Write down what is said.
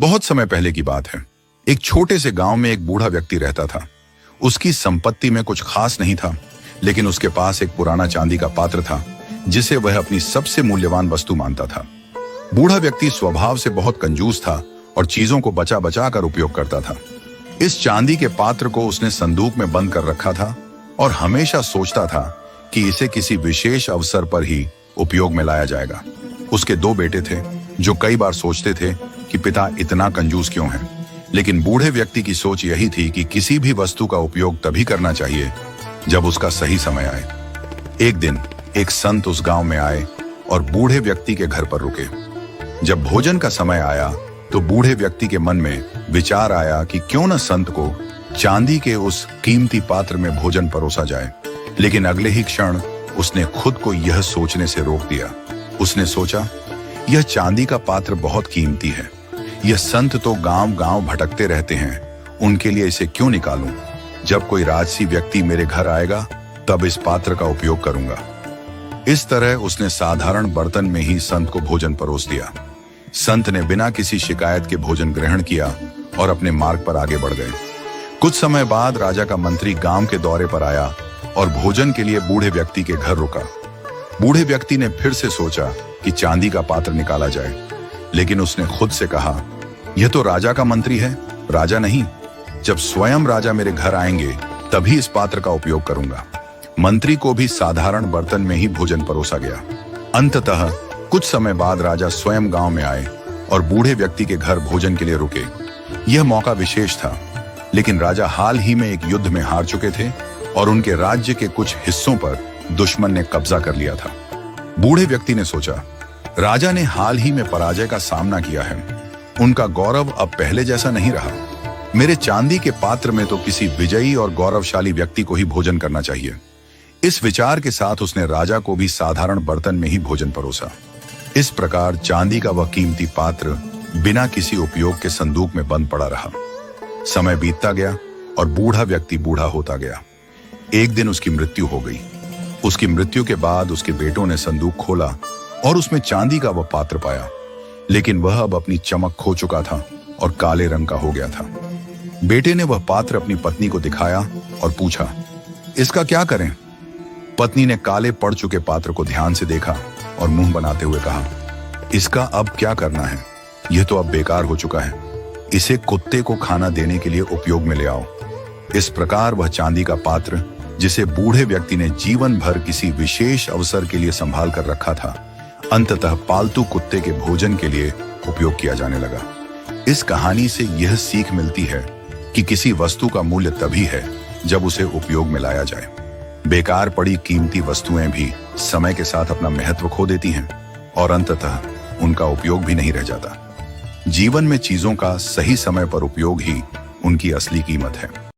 बहुत समय पहले की बात है। एक छोटे से गांव में एक बूढ़ा व्यक्ति रहता था। उसकी संपत्ति में कुछ खास नहीं था, लेकिन उसके पास एक पुराना चांदी का पात्र था जिसे वह अपनी सबसे मूल्यवान वस्तु मानता था। बूढ़ा व्यक्ति स्वभाव से बहुत कंजूस था और चीजों को बचा बचा कर उपयोग करता था। इस चांदी के पात्र को उसने संदूक में बंद कर रखा था और हमेशा सोचता था कि इसे किसी विशेष अवसर पर ही उपयोग में लाया जाएगा। उसके दो बेटे थे जो कई बार सोचते थे कि पिता इतना कंजूस क्यों है, लेकिन बूढ़े व्यक्ति की सोच यही थी कि किसी भी वस्तु का उपयोग तभी करना चाहिए जब उसका सही समय आए। एक दिन एक संत उस गांव में आए और बूढ़े व्यक्ति के घर पर रुके। जब भोजन का समय आया तो बूढ़े व्यक्ति के मन में विचार आया कि क्यों न संत को चांदी के उस कीमती पात्र में भोजन परोसा जाए। लेकिन अगले ही क्षण उसने खुद को यह सोचने से रोक दिया। उसने सोचा, यह चांदी का पात्र बहुत कीमती है, यह संत तो गांव गांव भटकते रहते हैं, उनके लिए इसे क्यों निकालूं? जब कोई राजसी व्यक्ति मेरे घर आएगा तब इस पात्र का उपयोग करूंगा। इस तरह उसने साधारण बर्तन में ही संत को भोजन परोस दिया। संत ने बिना किसी शिकायत के भोजन ग्रहण किया और अपने मार्ग पर आगे बढ़ गए। कुछ समय बाद राजा का मंत्री गांव के दौरे पर आया और भोजन के लिए बूढ़े व्यक्ति के घर रुका। बूढ़े व्यक्ति ने फिर से सोचा कि चांदी का पात्र निकाला जाए, लेकिन उसने खुद से कहा, यह तो राजा का मंत्री है, राजा नहीं। जब स्वयं राजा मेरे घर आएंगे तभी इस पात्र का उपयोग करूंगा। मंत्री को भी साधारण बर्तन में ही भोजन परोसा गया। अंततः कुछ समय बाद राजा स्वयं गांव में आए और बूढ़े व्यक्ति के घर भोजन के लिए रुके। यह मौका विशेष था, लेकिन राजा हाल ही में एक युद्ध में हार चुके थे और उनके राज्य के कुछ हिस्सों पर दुश्मन ने कब्जा कर लिया था। बूढ़े व्यक्ति ने सोचा, राजा ने हाल ही में पराजय का सामना किया है, उनका गौरव अब पहले जैसा नहीं रहा। मेरे चांदी के पात्र में तो किसी विजयी और गौरवशाली व्यक्ति को ही भोजन करना चाहिए। इस विचार के साथ उसने राजा को भी साधारण बर्तन में ही भोजन परोसा। इस प्रकार चांदी का वह कीमती पात्र बिना किसी उपयोग के संदूक में बंद पड़ा रहा। समय बीतता गया और बूढ़ा व्यक्ति बूढ़ा होता गया। एक दिन उसकी मृत्यु हो गई। उसकी मृत्यु के बाद उसके बेटों ने संदूक खोला और उसमें चांदी का वह पात्र पाया, लेकिन वह अब अपनी चमक खो चुका था और काले रंग का हो गया था। बेटे ने वह पात्र अपनी पत्नी को दिखाया और पूछा, इसका क्या करें? पत्नी ने काले पड़ चुके पात्र को ध्यान से देखा और मुंह बनाते हुए कहा, इसका अब क्या करना है? यह तो अब बेकार हो चुका है। इसे कुत्ते को खाना देने के लिए उपयोग में ले आओ। इस प्रकार वह चांदी का पात्र, जिसे बूढ़े व्यक्ति ने जीवन भर किसी विशेष अवसर के लिए संभाल कर रखा था, अंततः पालतू कुत्ते के भोजन के लिए उपयोग किया जाने लगा। इस कहानी से यह सीख मिलती है कि किसी वस्तु का मूल्य तभी है जब उसे उपयोग में लाया जाए। बेकार पड़ी कीमती वस्तुएं भी समय के साथ अपना महत्व खो देती हैं और अंततः उनका उपयोग भी नहीं रह जाता। जीवन में चीजों का सही समय पर उपयोग ही उनकी असली कीमत है।